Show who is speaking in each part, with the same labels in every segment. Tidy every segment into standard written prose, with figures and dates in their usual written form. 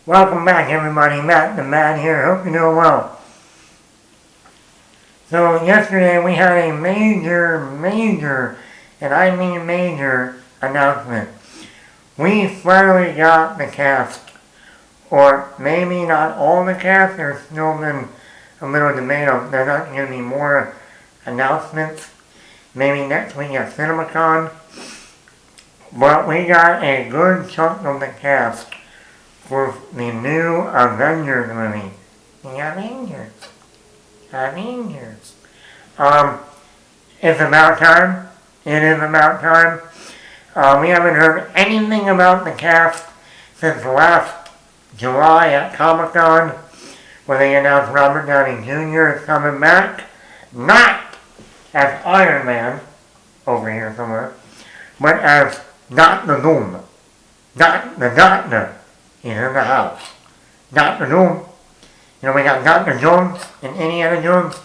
Speaker 1: Welcome back, everybody. Matt the Man here. Hope you're doing well. So yesterday we had a major, and I mean major, announcement. We finally got the cast. Or maybe not all the cast. There's still been a little debate of there's not going to be more announcements. Maybe next week at CinemaCon. But we got a good chunk of the cast for the new Avengers movie. The Avengers. It's about time. It is about time. We haven't heard anything about the cast since last July at Comic-Con, where they announced Robert Downey Jr. is coming back. Not as Iron Man, over here somewhere, but as Dr. Doom. The Doctor is in the house. Dr. Doom. You know, we got Dr. Jones and Indiana Jones.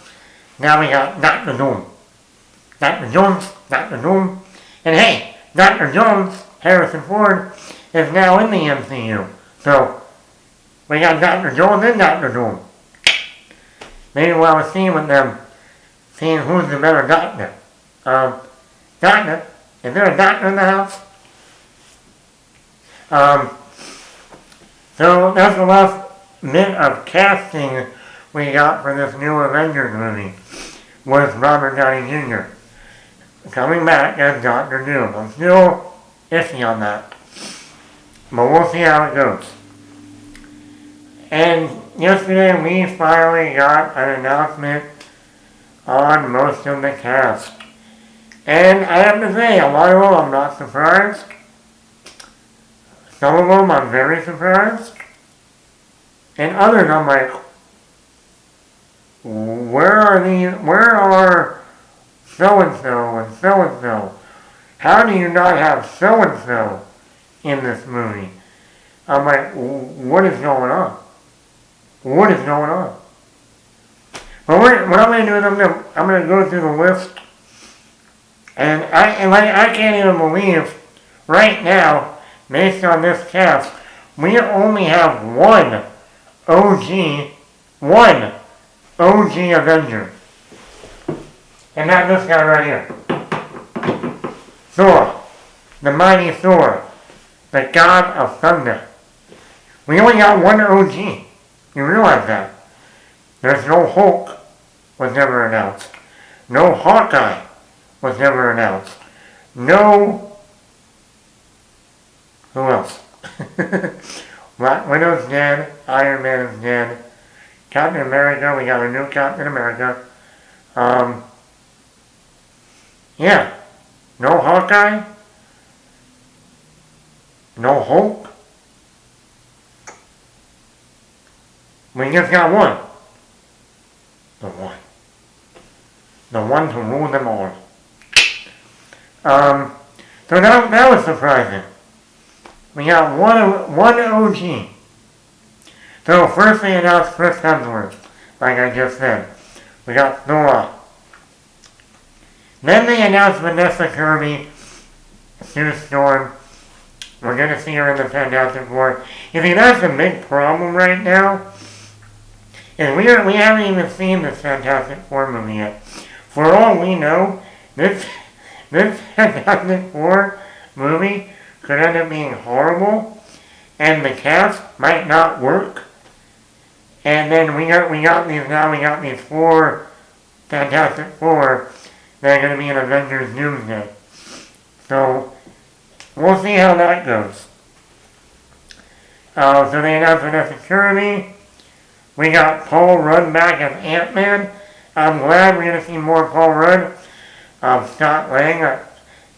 Speaker 1: Now we got Dr. Doom. Dr. Jones, Dr. Doom. And hey, Dr. Jones, Harrison Ford, is now in the MCU. So, we got Dr. Jones and Dr. Doom. Maybe what I was seeing with them, seeing who's the better doctor. Doctor? Is there a doctor in the house? So that's the last bit of casting we got for this new Avengers movie, was Robert Downey Jr. coming back as Dr. Doom. I'm still iffy on that, but we'll see how it goes. And yesterday we finally got an announcement on most of the cast. And I have to say, a lot of them I'm not surprised. Some of them I'm very surprised. And others I'm like, where are so-and-so and so-and-so? How do you not have so-and-so in this movie? I'm like, what is going on? What is going on? But what I'm going to do is I'm going to go through the list. And I can't even believe right now, based on this cast, we only have one OG Avenger. And that's this guy right here. Thor. The mighty Thor. The God of Thunder. We only got one OG. You realize that? There's no Hulk was never announced. No Hawkeye was never announced. No... Who else? Black Widow's dead. Iron Man is dead. Captain America, we got a new Captain America. Yeah. No Hawkeye. No Hulk. We just got one. The one. The one to rule them all. So that was surprising. We got one OG. So first they announced Chris Hemsworth, like I just said. We got Thor. Then they announced Vanessa Kirby, Sue Storm. We're going to see her in the Fantastic Four. You see, that's a big problem right now. And we haven't even seen this Fantastic Four movie yet. For all we know, this Fantastic Four movie could end up being horrible, and the cast might not work. And then we got these four Fantastic Four that are going to be in Avengers Doomsday. So we'll see how that goes. So they announced Vanessa Kirby. We got Paul Rudd back as Ant-Man. I'm glad we're going to see more Paul Rudd. Scott Lang.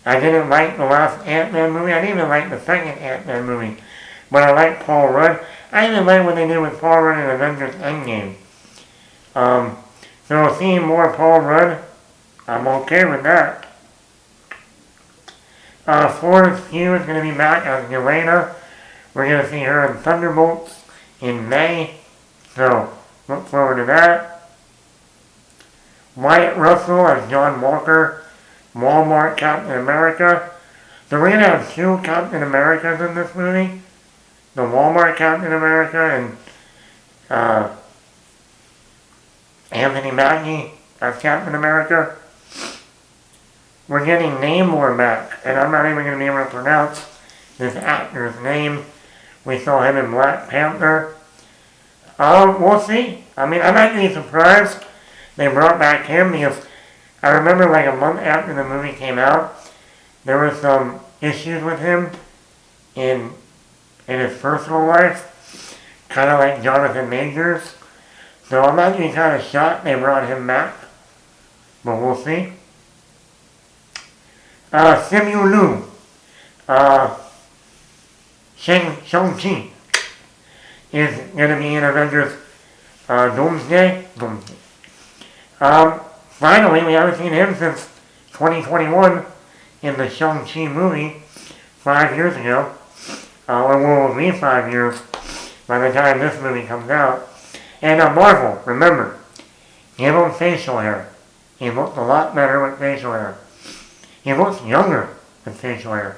Speaker 1: I didn't like the last Ant-Man movie. I didn't even like the second Ant-Man movie. But I like Paul Rudd. I even like what they did with Paul Rudd in Avengers Endgame. So seeing more Paul Rudd, I'm okay with that. Florence Pugh is going to be back as Yelena. We're going to see her in Thunderbolts in May. So, look forward to that. Wyatt Russell as John Walker, Walmart Captain America. So we're going to have two Captain Americas in this movie. the Walmart Captain America and Anthony Mackie as Captain America. We're getting Namor back, and I'm not even going to be able to pronounce this actor's name. We saw him in Black Panther. We'll see. I mean, I'm actually surprised they brought back him because I remember like a month after the movie came out, there were some issues with him in his personal life, kind of like Jonathan Majors. So I'm actually kind of shocked they brought him back, but we'll see. Simu Liu, Shang-Chi is going to be in Avengers Doomsday. Finally, we haven't seen him since 2021 in the Shang-Chi movie 5 years ago. Or will be 5 years by the time this movie comes out. And Marvel, remember, give him facial hair. He looks a lot better with facial hair. He looks younger with facial hair.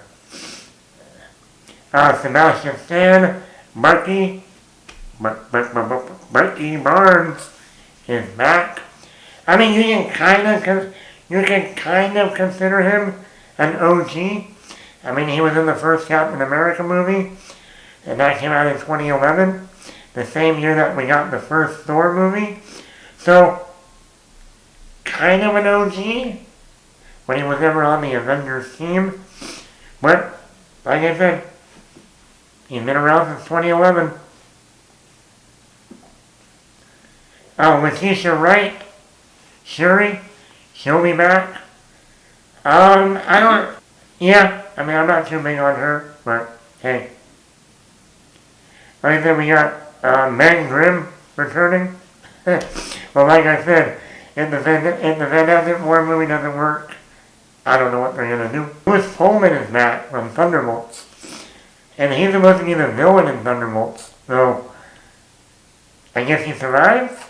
Speaker 1: Sebastian Stan, Bucky Barnes is back. I mean, you can kind of consider him an OG. I mean, he was in the first Captain America movie, and that came out in 2011, the same year that we got the first Thor movie. So, kind of an OG, when he was never on the Avengers team. But, like I said, he's been around since 2011. Letitia Wright, Shuri, she'll be back. I'm not too big on her, but hey. Like I said, we got Meg Grimm returning. Well, like I said, if the Fantastic Four movie doesn't work, I don't know what they're going to do. Lewis Pullman is back from Thunderbolts. And he's supposed to be the villain in Thunderbolts. So, I guess he survives?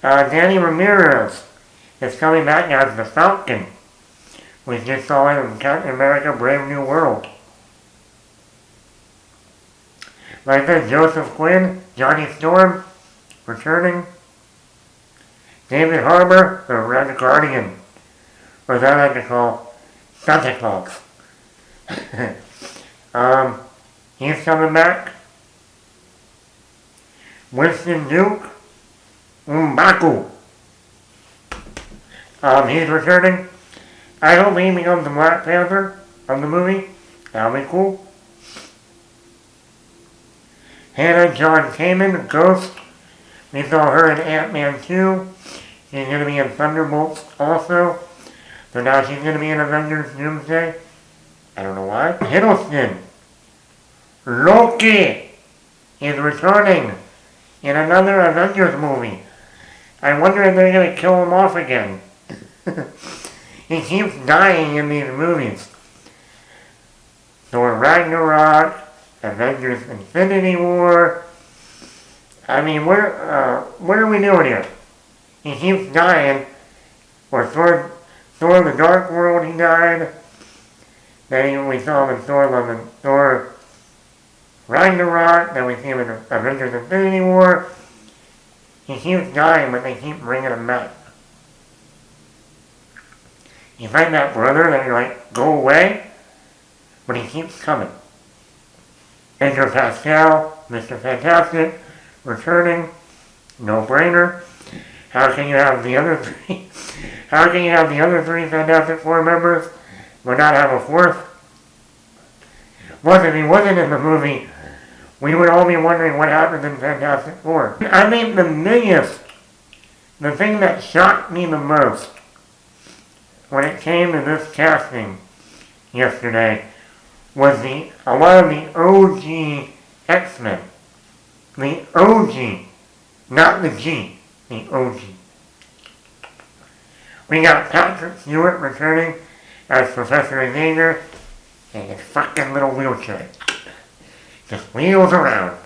Speaker 1: Danny Ramirez is coming back as the Falcon. We just saw him in Captain America Brave New World. Like I said, Joseph Quinn, Johnny Storm, returning. David Harbour, the Red Guardian. Or as I like to call, Santa Claus. He's coming back. Winston Duke, M'Baku. He's returning. I hope he becomes the Black Panther of the movie. That'll be cool. Hannah John Kamen, Ghost. We saw her in Ant-Man 2. She's going to be in Thunderbolts also. So now she's going to be in Avengers Doomsday. I don't know why. Hiddleston. Loki is returning in another Avengers movie. I wonder if they're going to kill him off again. He keeps dying in these movies. Thor Ragnarok, Avengers Infinity War. I mean, what are we doing here? He keeps dying. Or Thor the Dark World, he died. Then we saw him in Thor Ragnarok. Then we see him in Avengers Infinity War. He keeps dying, but they keep bringing him back. You find that brother that you're like, go away, but he keeps coming. Edgar Pascal, Mr. Fantastic, returning, no brainer. How can you have the other three? How can you have the other three Fantastic Four members, but not have a fourth? If he wasn't in the movie, we would all be wondering what happened in Fantastic Four. I mean, the thing that shocked me the most when it came to this casting yesterday was a lot of the OG X-Men. The OG, not the G, the OG. We got Patrick Stewart returning as Professor Xavier in his fucking little wheelchair. Just wheels around.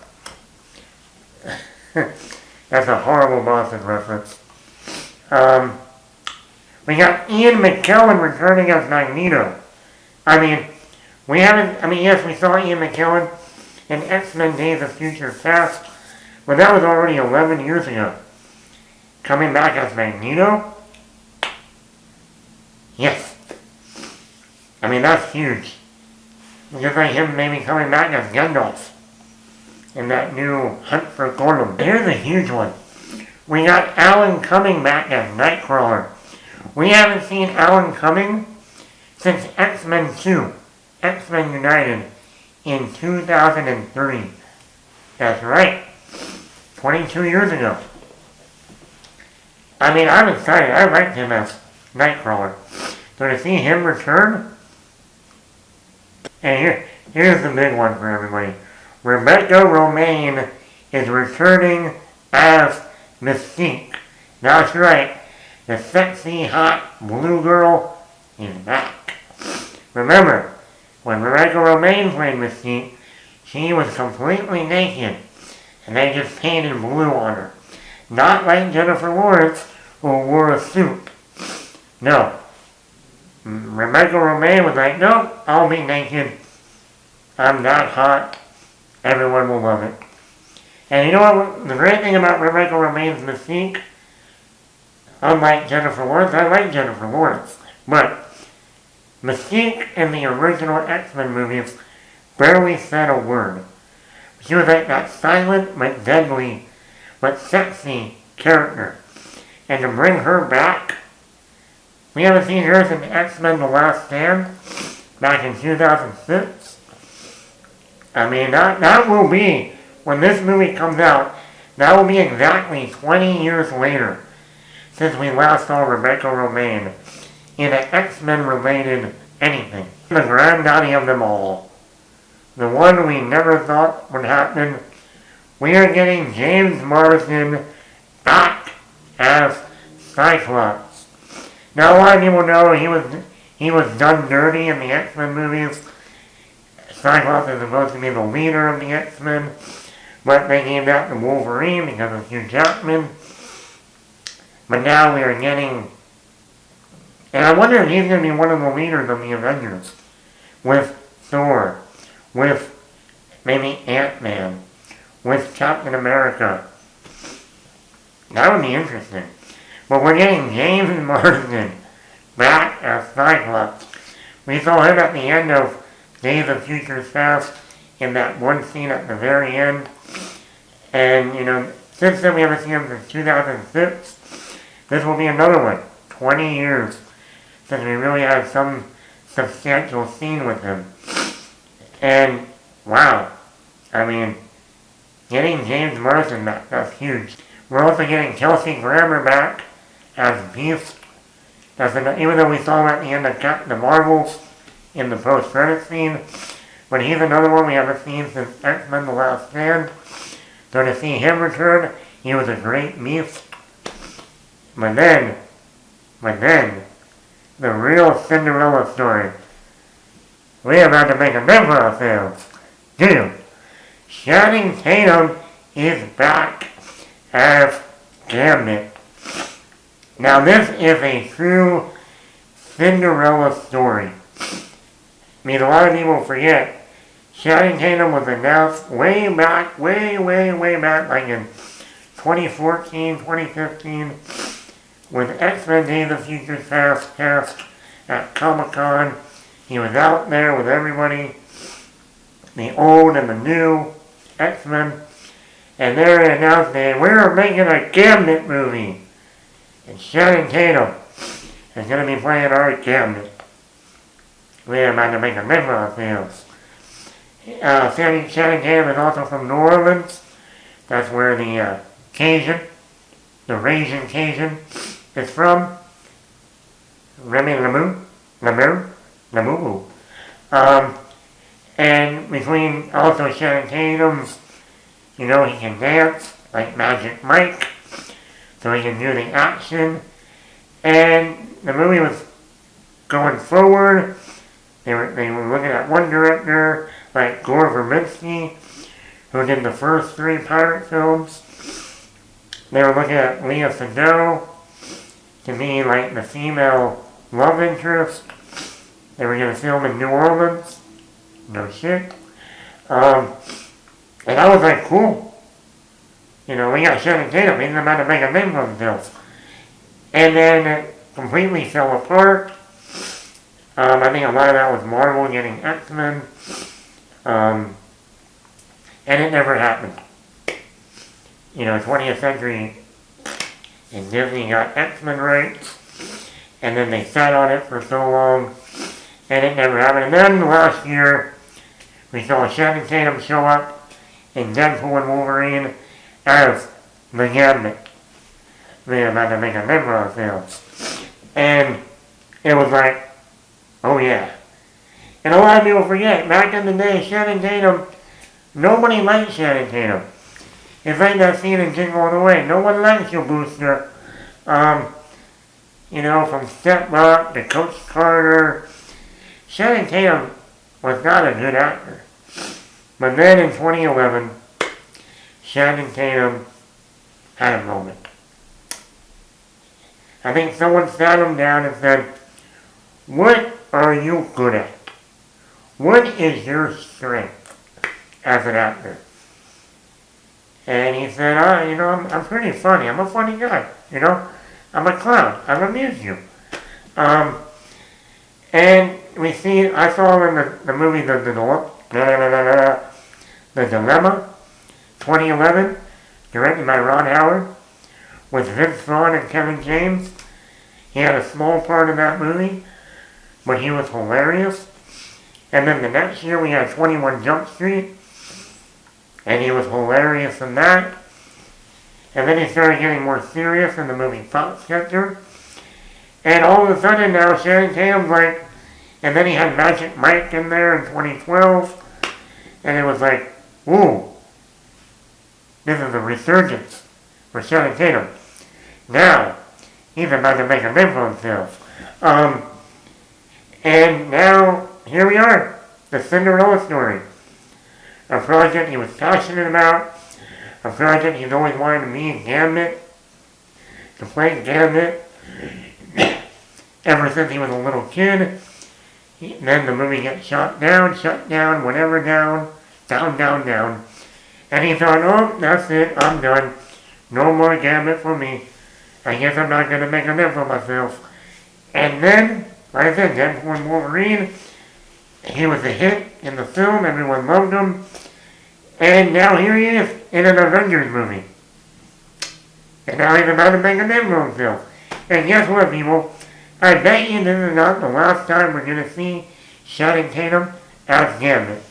Speaker 1: That's a horrible Boston reference. We got Ian McKellen returning as Magneto. I mean, We haven't, yes, we saw Ian McKellen in X-Men Days of Future Past, but that was already 11 years ago. Coming back as Magneto? Yes. That's huge. Just like him maybe coming back as Gandalf in that new Hunt for Gollum. Here's a huge one. We got Alan Cumming back as Nightcrawler. We haven't seen Alan Cumming since X-Men 2, X-Men United, in 2003. That's right. 22 years ago. I'm excited. I liked him as Nightcrawler. So to see him return, and here's the big one for everybody. Rebecca Romijn is returning as Mystique. That's right. The sexy, hot blue girl is back. Remember, when Rebecca Romijn played Mystique, she was completely naked, and they just painted blue on her. Not like Jennifer Lawrence, who wore a suit. No. Rebecca Romijn was like, nope, I'll be naked. I'm that hot. Everyone will love it. And you know what? The great thing about Rebecca Romijn's Mystique, unlike Jennifer Lawrence, I like Jennifer Lawrence, but Mystique in the original X-Men movies barely said a word. She was like that silent but deadly but sexy character. And to bring her back, we haven't seen her since X-Men The Last Stand back in 2006. That will be, when this movie comes out, that will be exactly 20 years later since we last saw Rebecca Romijn in an X-Men related anything. The granddaddy of them all. The one we never thought would happen. We are getting James Marsden back as Cyclops. Now a lot of people know he was done dirty in the X-Men movies. Cyclops is supposed to be the leader of the X-Men, but they gave that to Wolverine because of Hugh Jackman. But now we are getting, and I wonder if he's going to be one of the leaders of the Avengers, with Thor, with maybe Ant-Man, with Captain America. That would be interesting. But we're getting James Marsden back as Cyclops. We saw him at the end of Days of Future Past in that one scene at the very end. And, since then we haven't seen him since 2006. This will be another one. 20 years since we really had some substantial scene with him. And, wow. Getting James Marsden back, that's huge. We're also getting Kelsey Grammer back as Beast. Even though we saw him at the end of Captain Marvel in the post-credit scene, but he's another one we haven't seen since X-Men The Last Stand. So to see him return, he was a great Beast. But then, the real Cinderella story. We are about to make a name for ourselves. Dude, Channing Tatum is back as Gambit. Now this is a true Cinderella story. A lot of people forget, Channing Tatum was announced way back, like in 2014, 2015, with X-Men Days of Future Past cast at Comic-Con. He was out there with everybody, the old and the new X-Men, and they announced that we're making a Gambit movie. And Channing Tatum is going to be playing our Gambit. We're about to make a name for ourselves. Channing Tatum is also from New Orleans. That's where the Cajun, the Raisin Cajun, is from. Remy Lamu. And between also Channing Tatum's, he can dance like Magic Mike, so he can do the action. And the movie was going forward. They were looking at one director, like Gore Verbinski, who did the first 3 pirate films. They were looking at Leah Sado to be like the female love interest. They were going to film in New Orleans. no shit. And I was like, cool. You know, we got Channing Tatum, he's about to make a name for himself. And then it completely fell apart. I think a lot of that was Marvel getting X-Men. And it never happened. You know, 20th Century and Disney got X-Men rights, and then they sat on it for so long, and it never happened. And then last year, we saw Channing Tatum show up in Deadpool and Wolverine as the Gambit. They're about to make a member of themselves. And it was like, oh yeah. And a lot of people forget, back in the day, Channing Tatum, nobody liked Channing Tatum. It's like that scene in Jingle All the Way. No one likes your booster. You know, from Step Rock to Coach Carter. Channing Tatum was not a good actor. But then in 2011, Channing Tatum had a moment. I think someone sat him down and said, what are you good at? What is your strength as an actor? And he said, you know, I'm pretty funny. I'm a funny guy, you know. I'm a clown. I amuse you. And we see, I saw in the movie The Dilemma, 2011, directed by Ron Howard, with Vince Vaughn and Kevin James. He had a small part in that movie, but he was hilarious. And then the next year we had 21 Jump Street, and he was hilarious in that. And then he started getting more serious in the movie Foxcatcher. And all of a sudden now Channing Tatum's like, and then he had Magic Mike in there in 2012. And it was like, ooh, this is a resurgence for Channing Tatum. Now, he's about to make a name for himself. And now, here we are, the Cinderella story. A project he was passionate about, a project he's always wanted to be in Gambit, to play Gambit, ever since he was a little kid. Then the movie gets shut down, whatever down. And he thought, oh, that's it, I'm done. No more Gambit for me. I guess I'm not going to make a name for myself. And then, like I said, Deadpool and Wolverine, he was a hit in the film, everyone loved him. And now here he is in an Avengers movie. And now he's about to make a name for himself. And guess what, people? I bet you this is not the last time we're going to see Channing Tatum as Gambit.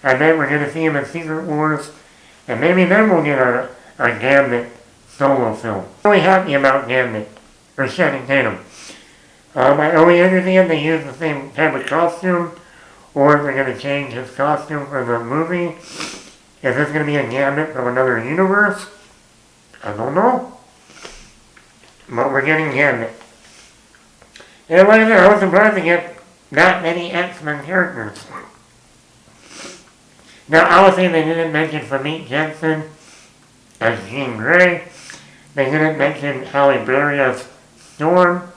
Speaker 1: I bet we're going to see him in Secret Wars, and maybe then we'll get a Gambit solo film. I'm really happy about Gambit, or Channing Tatum. I only understand they use the same type of costume, or if they're going to change his costume for the movie. Is this going to be a Gambit from another universe? I don't know. But we're getting Gambit. And like I said, I was surprised to get that many X-Men characters. Now, obviously they didn't mention Famke Janssen as Jean Grey. They didn't mention Halle Berry as Storm.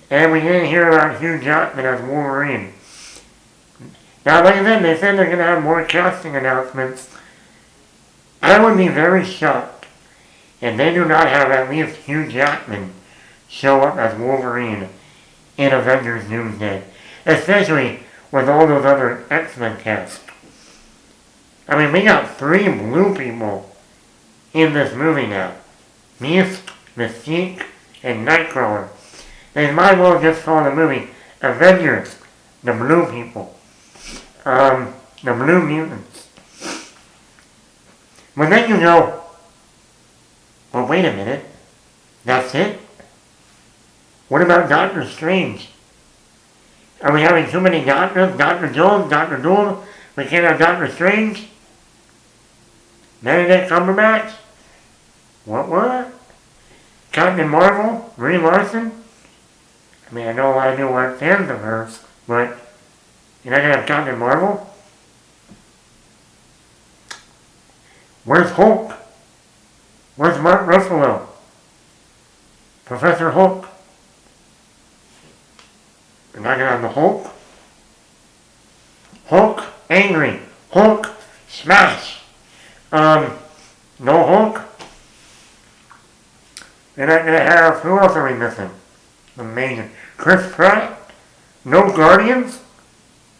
Speaker 1: And we didn't hear about Hugh Jackman as Wolverine. Now, like I said, they said they're going to have more casting announcements. I would be very shocked if they do not have at least Hugh Jackman show up as Wolverine in Avengers Doomsday. Especially with all those other X-Men cast. I mean, we got 3 blue people in this movie now. Mist, Mystique, and Nightcrawler. They might well just call the movie Avengers, the Blue People. The Blue Mutants. But then you go, well, wait a minute. That's it? What about Doctor Strange? Are we having too many doctors? Dr. Jones, Dr. Doom? We can't have Doctor Strange? Benedict Cumberbatch? What? Captain Marvel? Brie Larson? I mean, I know a lot of people aren't fans of her, but you're not going to have Captain Marvel? Where's Hulk? Where's Mark Ruffalo? Professor Hulk? You're not going to have the Hulk? Hulk angry. Hulk smash. No Hulk. They're not gonna have, who else are we missing? Amazing. Chris Pratt? No Guardians?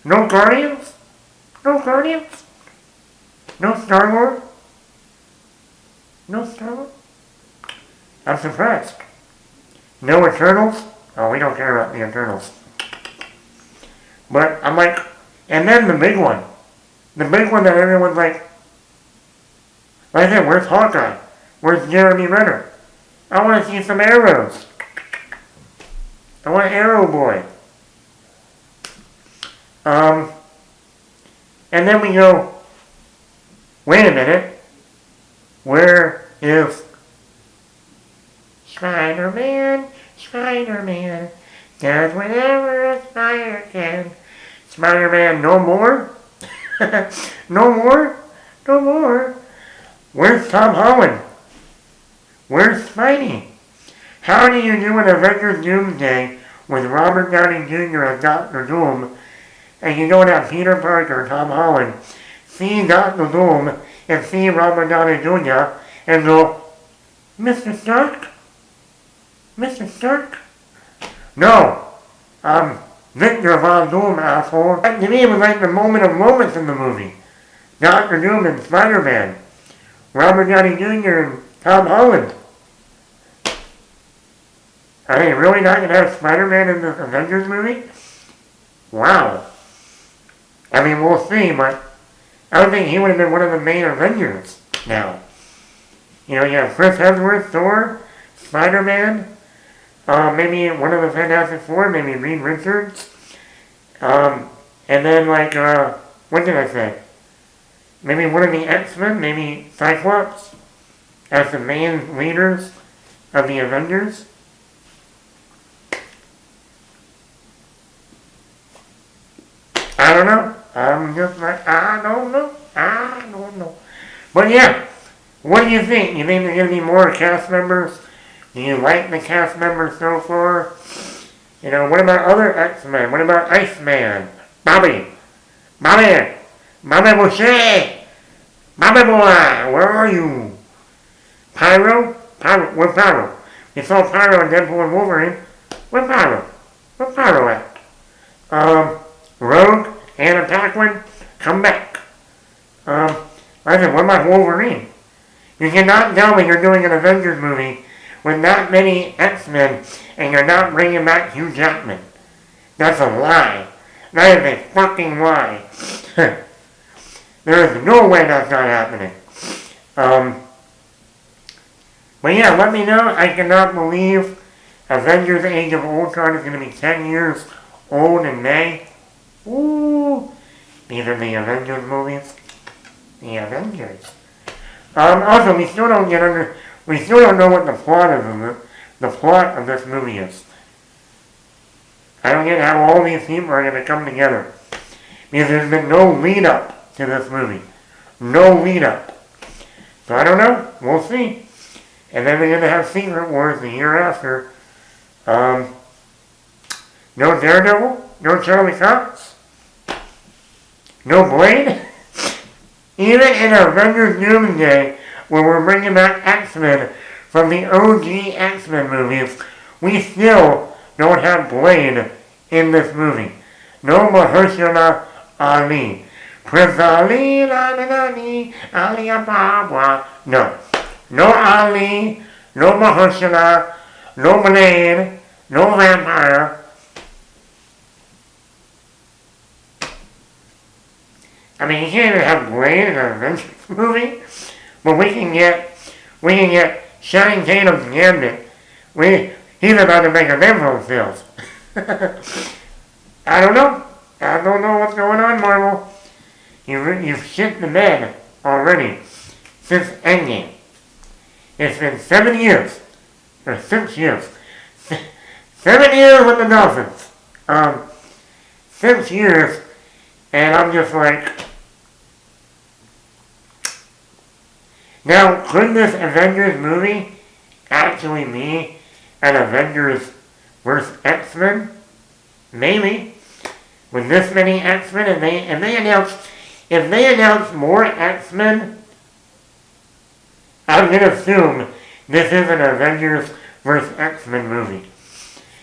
Speaker 1: No Guardians? No Guardians? No Star Wars? No Star Wars? I'm surprised. No Eternals? Oh, we don't care about the Eternals. But I'm like, and then the big one. The big one that everyone's like I said, where's Hawkeye? Where's Jeremy Renner? I want to see some arrows. I want Arrow Boy. And then we go, wait a minute. Where is Spider-Man? Spider-Man does whatever a spider can. Spider-Man no more? No more? No more? Where's Tom Holland? Where's Spidey? How do you do an Avengers Doomsday with Robert Downey Jr. as Dr. Doom, and you don't have Peter Parker, Tom Holland, see Dr. Doom, and see Robert Downey Jr., and go, Mr. Stark? Mr. Stark? No, I'm Victor Von Doom, asshole. That to me was like the moment of moments in the movie. Dr. Doom and Spider-Man. Robert Downey Jr. and Tom Holland. Are they really not going to have Spider-Man in the Avengers movie? Wow. I mean, we'll see, but I don't think he would have been one of the main Avengers now. You know, you have Chris Hemsworth, Thor, Spider-Man, maybe one of the Fantastic Four, maybe Reed Richards, and then like, what did I say? Maybe one of the X-Men, maybe Cyclops, as the main leaders of the Avengers. I don't know. I'm just like, I don't know. But yeah, what do you think? You think there's going to be more cast members? Do you like the cast members so far? You know, what about other X-Men? What about Iceman? Bobby Boucher! Bobby boy, where are you? Pyro? Where's Pyro? You saw Pyro in Deadpool and Wolverine. Where's Pyro? Where's Pyro at? Rogue, Anna Paquin, come back. I said, what about Wolverine? You cannot tell me you're doing an Avengers movie with that many X-Men and you're not bringing back Hugh Jackman. That's a lie. That is a fucking lie. There is no way that's not happening. But yeah, let me know. I cannot believe Avengers Age of Ultron is going to be 10 years old in May. Ooh. These are the Avengers movies. The Avengers. Also, we still don't know what the plot of this movie is. I don't get how all these people are going to come together. Because there's been no lead up to this movie. No lead up. So I don't know. We'll see. And then they're going to have Secret Wars the year after. No Daredevil? No Charlie Cox? No Blade? Even in Avengers Doomsday, where we're bringing back X-Men from the OG X-Men movies, we still don't have Blade in this movie. No Mahershala Ali. Prince Ali, Ali, Ababa. No. No Ali, no Mahershala, no Blade, no vampire. I mean, you can't even have Blade in an Avengers movie, but we can get Channing Tatum's Gambit. He's about to make a Venmo sales. I don't know what's going on, Marvel. You've shit the bed already since Endgame. It's been 7 years, or 6 years. 7 years with the Dolphins. 6 years, and I'm just like, now, could this Avengers movie actually be an Avengers vs. X-Men? Maybe. with this many X-Men, and if they announce more X-Men, I'm gonna assume this is an Avengers vs. X-Men movie.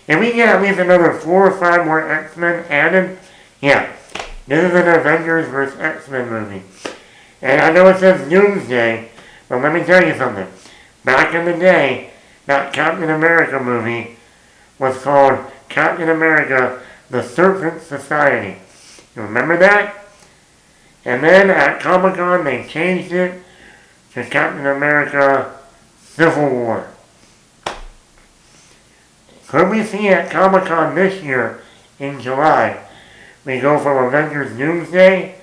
Speaker 1: If we get at least another 4 or 5 more X-Men added, yeah, this is an Avengers vs. X-Men movie. And I know it says Doomsday, but let me tell you something. Back in the day, that Captain America movie was called Captain America, the Serpent Society. You remember that? And then at Comic-Con they changed it to Captain America Civil War. Could we see at Comic-Con this year in July, we go from Avengers Doomsday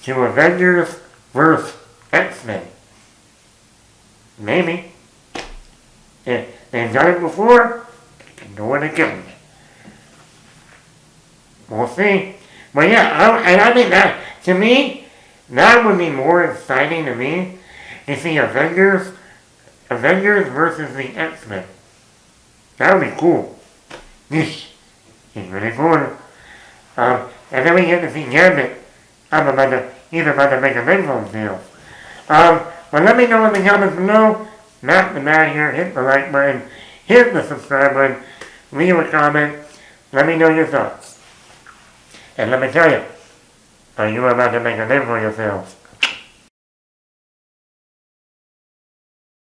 Speaker 1: to Avengers vs. X-Men? Maybe. They've done it before, they can do it again. We'll see. But yeah, I think that, to me, that would be more exciting to me to see Avengers versus the X-Men. That would be cool. It's really cool. And then we get to see Gambit. He's about to make a big one deal. But let me know in the comments below. Matt the Man here. Hit the like button. Hit the subscribe button. Leave a comment. Let me know your thoughts. And let me tell you, are you about to make a name for yourselves?